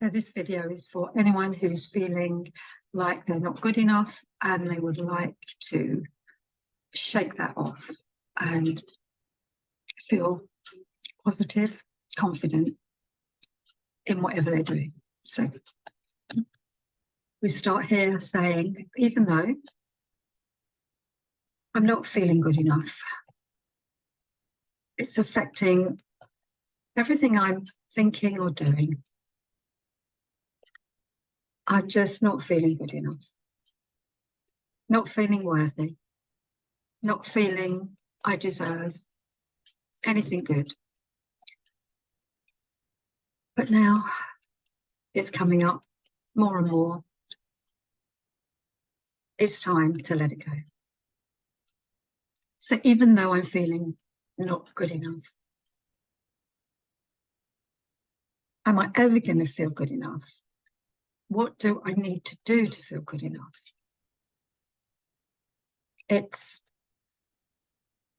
So this video is for anyone who's feeling like they're not good enough and they would like to shake that off and feel positive, confident in whatever they're doing. So we start here saying, even though I'm not feeling good enough, it's affecting everything I'm thinking or doing. I'm just not feeling good enough, not feeling worthy, not feeling I deserve anything good. But now it's coming up more and more. It's time to let it go. So even though I'm feeling not good enough, am I ever going to feel good enough? What do I need to do to feel good enough? It's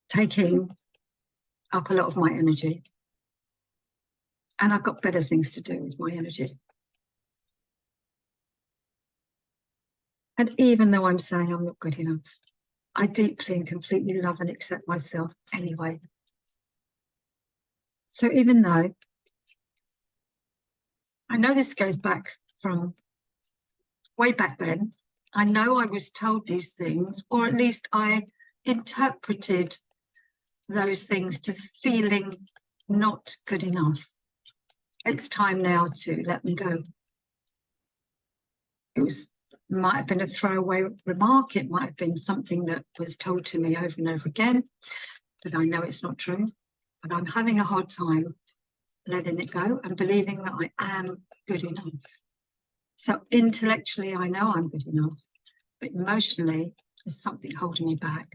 taking up a lot of my energy. And I've got better things to do with my energy. And even though I'm saying I'm not good enough, I deeply and completely love and accept myself anyway. So even though I know this goes back from way back then, I know I was told these things, or at least I interpreted those things to feeling not good enough. It's time now to let them go. Might have been a throwaway remark. It might have been something that was told to me over and over again, but I know it's not true. But I'm having a hard time letting it go and believing that I am good enough. So intellectually, I know I'm good enough, but emotionally, there's something holding me back.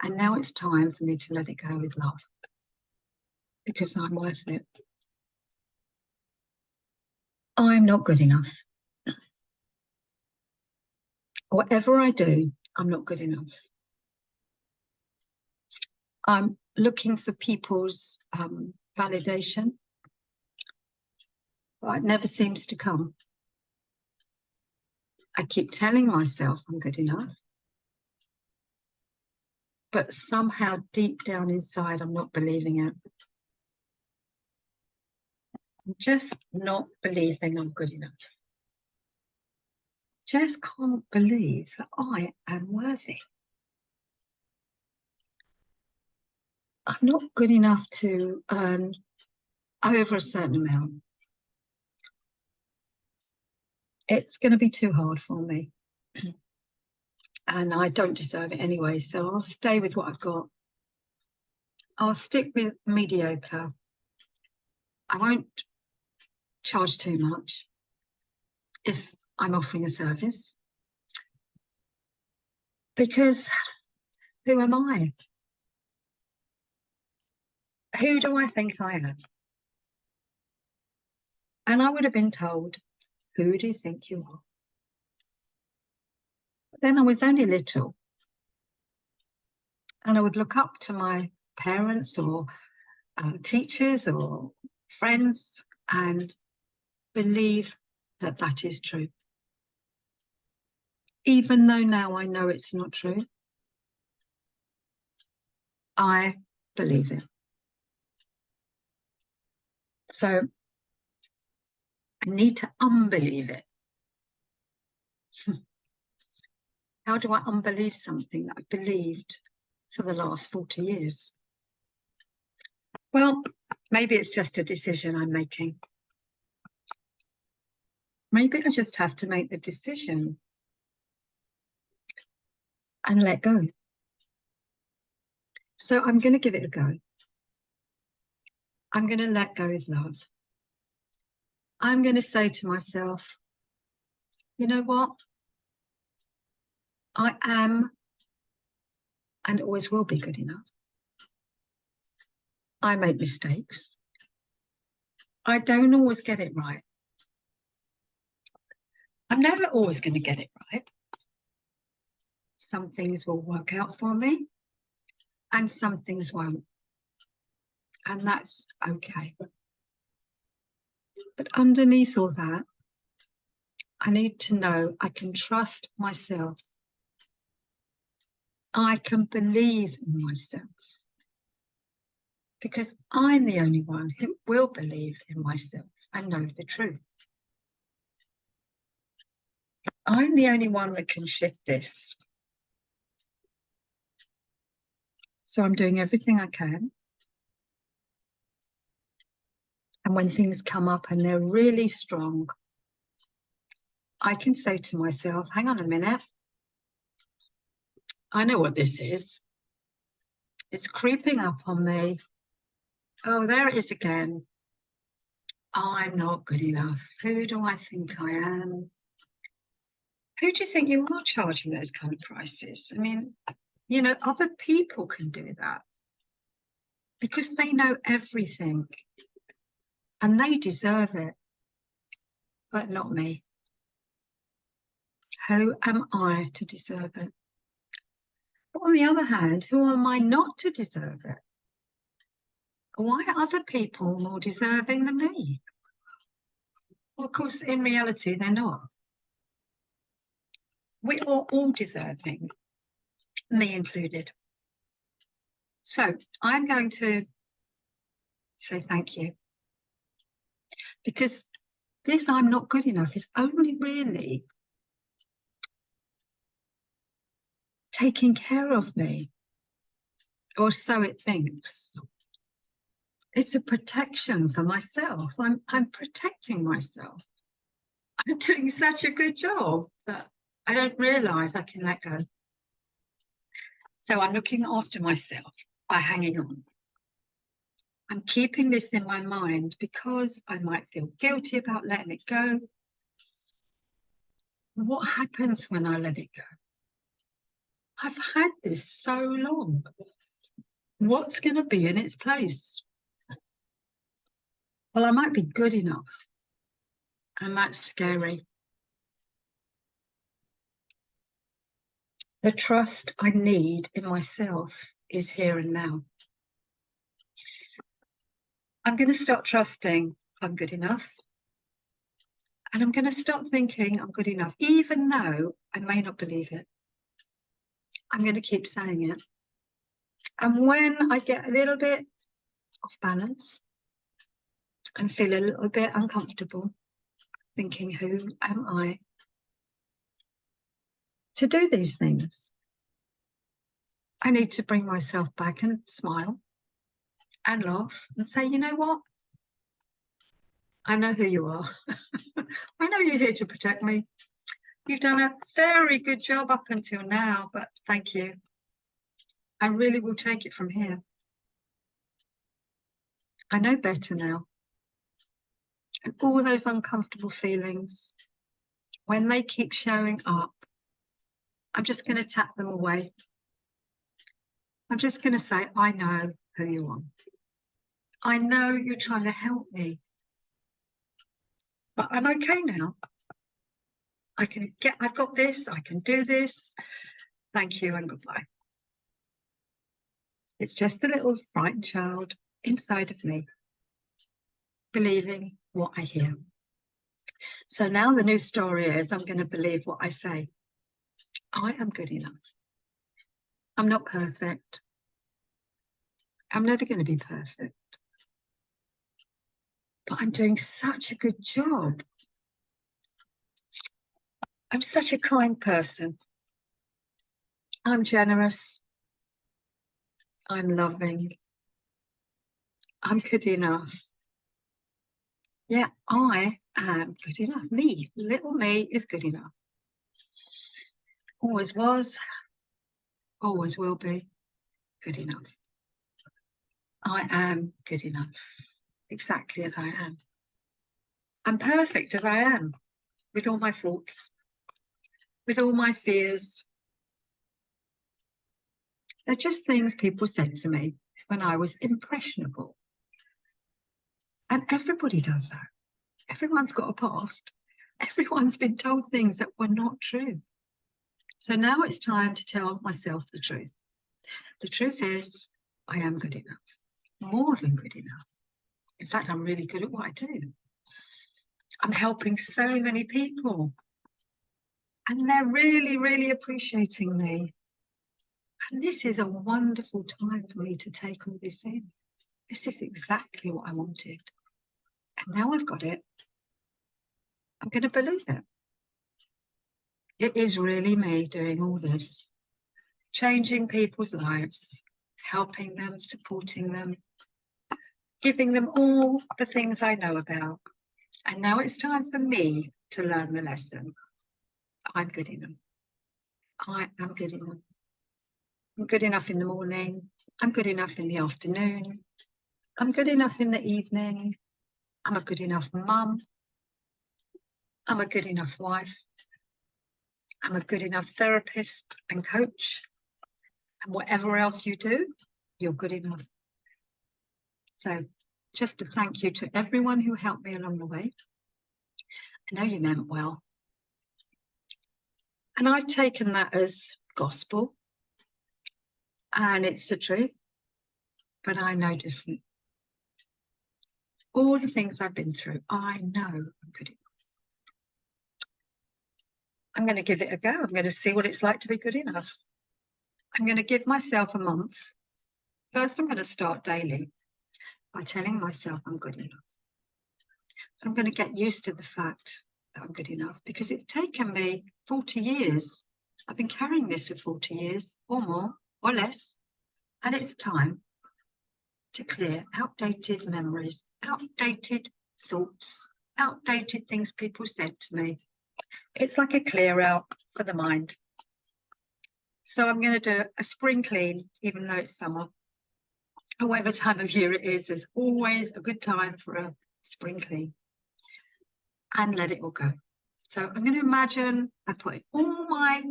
And now it's time for me to let it go with love, because I'm worth it. I'm not good enough. Whatever I do, I'm not good enough. I'm looking for people's validation, but it never seems to come. I keep telling myself I'm good enough, but somehow deep down inside, I'm not believing it. I'm just not believing I'm good enough. Just can't believe that I am worthy. I'm not good enough to earn over a certain amount. It's going to be too hard for me. And I don't deserve it anyway, so I'll stay with what I've got. I'll stick with mediocre. I won't charge too much if I'm offering a service, because who am I? Who do I think I am? And I would have been told, who do you think you are? But then I was only little, and I would look up to my parents or teachers or friends and believe that that is true. Even though now I know it's not true, I believe it. So I need to unbelieve it. How do I unbelieve something that I believed for the last 40 years? Well, maybe it's just a decision I'm making. Maybe I just have to make the decision and let go. So I'm going to give it a go. I'm going to let go with love. I'm going to say to myself, you know what? I am and always will be good enough. I make mistakes. I don't always get it right. I'm never always going to get it right. Some things will work out for me and some things won't. And that's okay. But underneath all that, I need to know I can trust myself. I can believe in myself. Because I'm the only one who will believe in myself and know the truth. I'm the only one that can shift this. So I'm doing everything I can. And when things come up and they're really strong, I can say to myself, hang on a minute. I know what this is. It's creeping up on me. Oh, there it is again. I'm not good enough. Who do I think I am? Who do you think you are charging those kind of prices? I mean, you know, other people can do that because they know everything and they deserve it, but not me. Who am I to deserve it? But on the other hand, who am I not to deserve it? Why are other people more deserving than me? Well, of course, in reality, they're not. We are all deserving, me included. So I'm going to say thank you. Because this I'm not good enough is only really taking care of me, or so it thinks. It's a protection for myself. I'm protecting myself. I'm doing such a good job that I don't realise I can let go. So I'm looking after myself by hanging on. I'm keeping this in my mind because I might feel guilty about letting it go. What happens when I let it go? I've had this so long. What's going to be in its place? Well, I might be good enough, and that's scary. The trust I need in myself is here and now. I'm going to start trusting I'm good enough. And I'm going to start thinking I'm good enough, even though I may not believe it. I'm going to keep saying it. And when I get a little bit off balance and feel a little bit uncomfortable, thinking, who am I to do these things? I need to bring myself back and smile and laugh and say, you know what? I know who you are. I know you're here to protect me. You've done a very good job up until now, but thank you. I really will take it from here. I know better now. And all those uncomfortable feelings, when they keep showing up, I'm just going to tap them away. I'm just going to say, I know who you are. I know you're trying to help me, but I'm okay now. I've got this, I can do this. Thank you and goodbye. It's just a little frightened child inside of me, believing what I hear. So now the new story is I'm going to believe what I say. I am good enough. I'm not perfect. I'm never going to be perfect. But I'm doing such a good job. I'm such a kind person. I'm generous. I'm loving. I'm good enough. Yeah, I am good enough. Me, little me is good enough. Always was, always will be good enough. I am good enough, exactly as I am. I'm perfect as I am, with all my faults, with all my fears. They're just things people said to me when I was impressionable. And everybody does that. Everyone's got a past. Everyone's been told things that were not true. So now it's time to tell myself the truth. The truth is, I am good enough, more than good enough. In fact, I'm really good at what I do. I'm helping so many people. And they're really, really appreciating me. And this is a wonderful time for me to take all this in. This is exactly what I wanted. And now I've got it. I'm going to believe it. It is really me doing all this, changing people's lives, helping them, supporting them, giving them all the things I know about. And now it's time for me to learn the lesson. I'm good enough. I am good enough. I'm good enough in the morning. I'm good enough in the afternoon. I'm good enough in the evening. I'm a good enough mum. I'm a good enough wife. I'm a good enough therapist and coach. And whatever else you do, you're good enough. So just a thank you to everyone who helped me along the way. I know you meant well. And I've taken that as gospel. And it's the truth. But I know different. All the things I've been through, I know I'm good enough. I'm going to give it a go. I'm going to see what it's like to be good enough. I'm going to give myself a month. First, I'm going to start daily by telling myself I'm good enough. I'm going to get used to the fact that I'm good enough because it's taken me 40 years. I've been carrying this for 40 years or more or less. And it's time to clear outdated memories, outdated thoughts, outdated things people said to me. It's like a clear out for the mind. So I'm going to do a spring clean, even though it's summer. Or whatever time of year it is, there's always a good time for a spring clean. And let it all go. So I'm going to imagine I put all my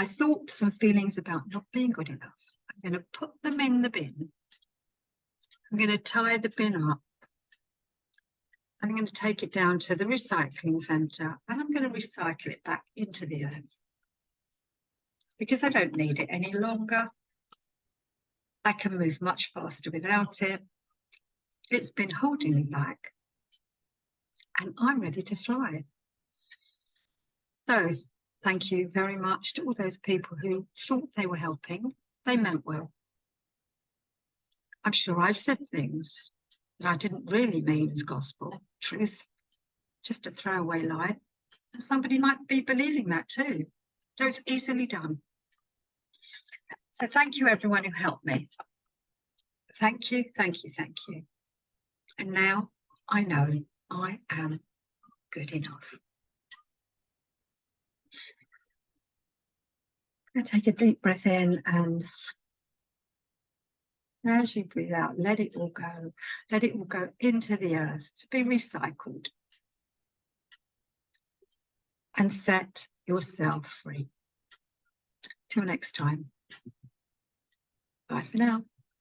thoughts and feelings about not being good enough. I'm going to put them in the bin. I'm going to tie the bin up. I'm going to take it down to the recycling centre and I'm going to recycle it back into the earth. Because I don't need it any longer. I can move much faster without it. It's been holding me back. And I'm ready to fly. So, thank you very much to all those people who thought they were helping. They meant well. I'm sure I've said things that I didn't really mean as gospel, truth, just a throwaway lie. And somebody might be believing that too. So it's easily done. So thank you, everyone who helped me. Thank you, thank you, thank you. And now I know I am good enough. I'm going to take a deep breath in, and as you breathe out, let it all go. Let it all go into the earth to be recycled. And set yourself free. Till next time. Bye for now.